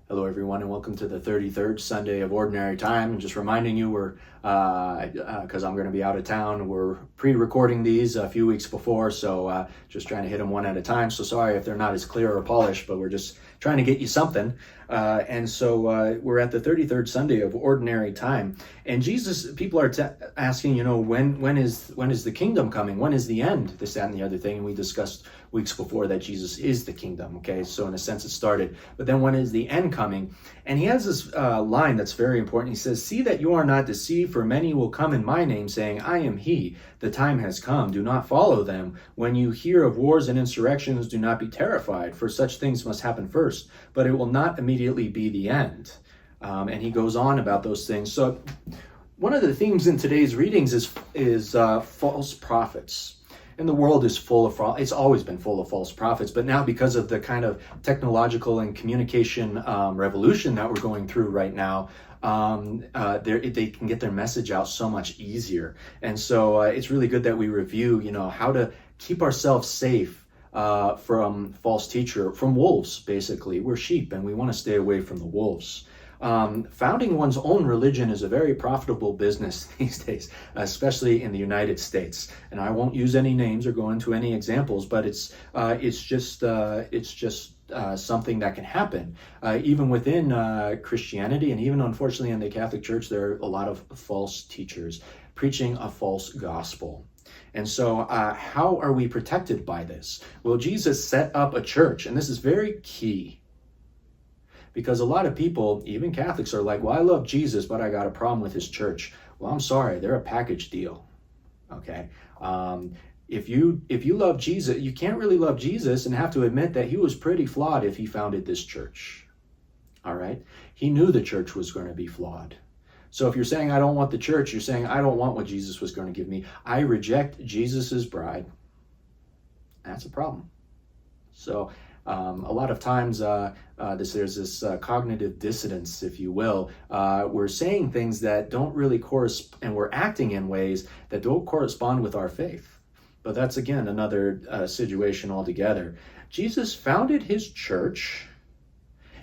Hello, everyone, and welcome to the 33rd Sunday of Ordinary Time. And just reminding you, because I'm going to be out of town, we're pre-recording these a few weeks before, so just trying to hit them one at a time. So sorry if they're not as clear or polished, but we're just trying to get you something. And so we're at the 33rd Sunday of Ordinary Time. And Jesus, people are asking, when is the kingdom coming? When is the end? This, that, and the other thing. And we discussed weeks before that Jesus is the kingdom. Okay, so in a sense it started. But then when is the end coming? And he has this line that's very important. He says, "See that you are not deceived, for many will come in my name, saying, I am he. The time has come. Do not follow them. When you hear of wars and insurrections, do not be terrified, for such things must happen first, but it will not immediately be the end." And he goes on about those things. So one of the themes in today's readings is false prophets. And the world is full of, it's always been full of false prophets, but now because of the kind of technological and communication revolution that we're going through right now, they can get their message out so much easier. And so it's really good that we review, how to keep ourselves safe from false teacher, from wolves, basically. We're sheep and we want to stay away from the wolves. Founding one's own religion is a very profitable business these days, especially in the United States. And I won't use any names or go into any examples, but it's just something that can happen. Even within Christianity, and even unfortunately in the Catholic Church, there are a lot of false teachers preaching a false gospel. And so how are we protected by this? Well, Jesus set up a church, and this is very key. Because a lot of people, even Catholics, are like, well, I love Jesus, but I got a problem with his church. Well, I'm sorry, they're a package deal. Okay? If you love Jesus, you can't really love Jesus and have to admit that he was pretty flawed if he founded this church. All right? He knew the church was going to be flawed. So if you're saying, I don't want the church, you're saying, I don't want what Jesus was going to give me. I reject Jesus's bride. That's a problem. So a lot of times there's this cognitive dissonance, if you will. We're saying things that don't really correspond, and we're acting in ways that don't correspond with our faith. But that's, again, another situation altogether. Jesus founded his church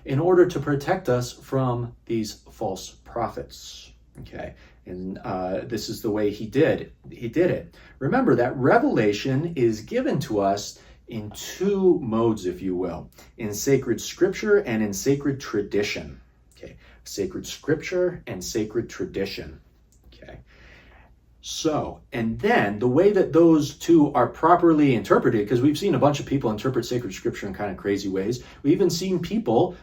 in order to protect us from these false prophets. Okay, and this is the way he did it. Remember that revelation is given to us in two modes, if you will, in sacred scripture and in sacred tradition. Okay, sacred scripture and sacred tradition. Okay, so, and then the way that those two are properly interpreted, because we've seen a bunch of people interpret sacred scripture in kind of crazy ways. We've even seen people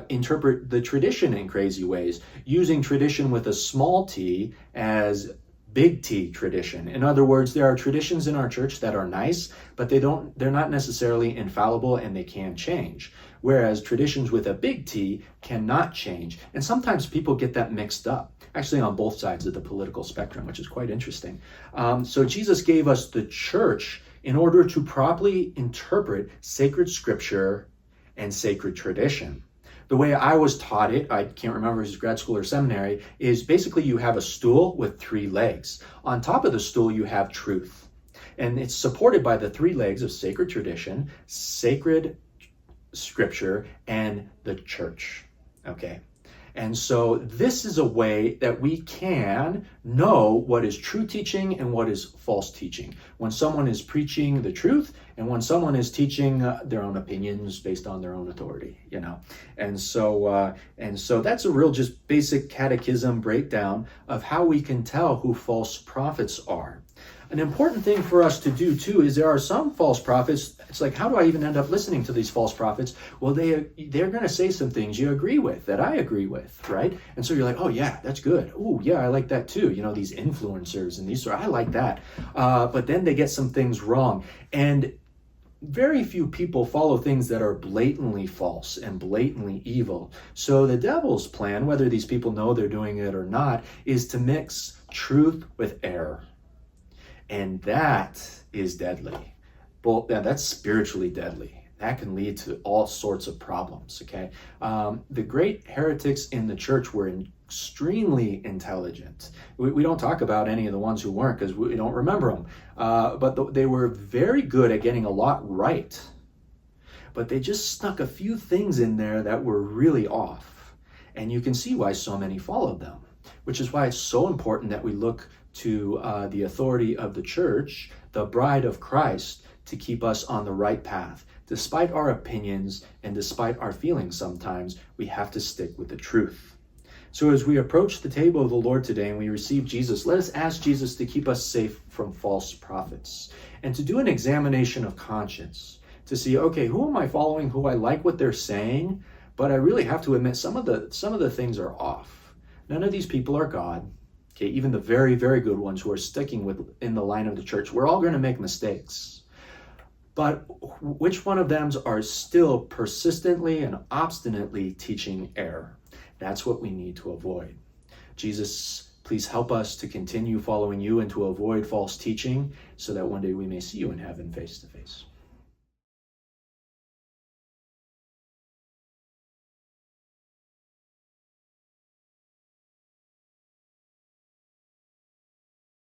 interpret the tradition in crazy ways, using tradition with a small t as big T tradition. In other words, there are traditions in our church that are nice, but they're not necessarily infallible and they can change. Whereas traditions with a big T cannot change. And sometimes people get that mixed up, actually on both sides of the political spectrum, which is quite interesting. So Jesus gave us the church in order to properly interpret sacred scripture and sacred tradition. The way I was taught it, I can't remember if it's grad school or seminary, is basically you have a stool with three legs. On top of the stool, you have truth. And it's supported by the three legs of sacred tradition, sacred scripture, and the church. Okay? And so this is a way that we can know what is true teaching and what is false teaching. When someone is preaching the truth and when someone is teaching their own opinions based on their own authority, And so that's a real just basic catechism breakdown of how we can tell who false prophets are. An important thing for us to do too is there are some false prophets. It's like, how do I even end up listening to these false prophets? Well, they're going to say some things you agree with, that I agree with, right? And so you're like, oh yeah, that's good. Oh yeah, I like that too. These influencers and these, I like that. But then they get some things wrong. And very few people follow things that are blatantly false and blatantly evil. So the devil's plan, whether these people know they're doing it or not, is to mix truth with error. And that is deadly. Well, that's spiritually deadly. That can lead to all sorts of problems, okay? The great heretics in the church were extremely intelligent. We don't talk about any of the ones who weren't because we don't remember them. But they were very good at getting a lot right. but they just snuck a few things in there that were really off. And you can see why so many followed them, which is why it's so important that we look to the authority of the church, the bride of Christ, to keep us on the right path. Despite our opinions and despite our feelings sometimes, we have to stick with the truth. So as we approach the table of the Lord today and we receive Jesus, let us ask Jesus to keep us safe from false prophets and to do an examination of conscience, to see, okay, who am I following, who I like what they're saying, but I really have to admit some of the things are off. None of these people are God. Okay, even the very, very good ones who are sticking in the line of the church, we're all going to make mistakes. But which one of them are still persistently and obstinately teaching error? That's what we need to avoid. Jesus, please help us to continue following you and to avoid false teaching so that one day we may see you in heaven face to face.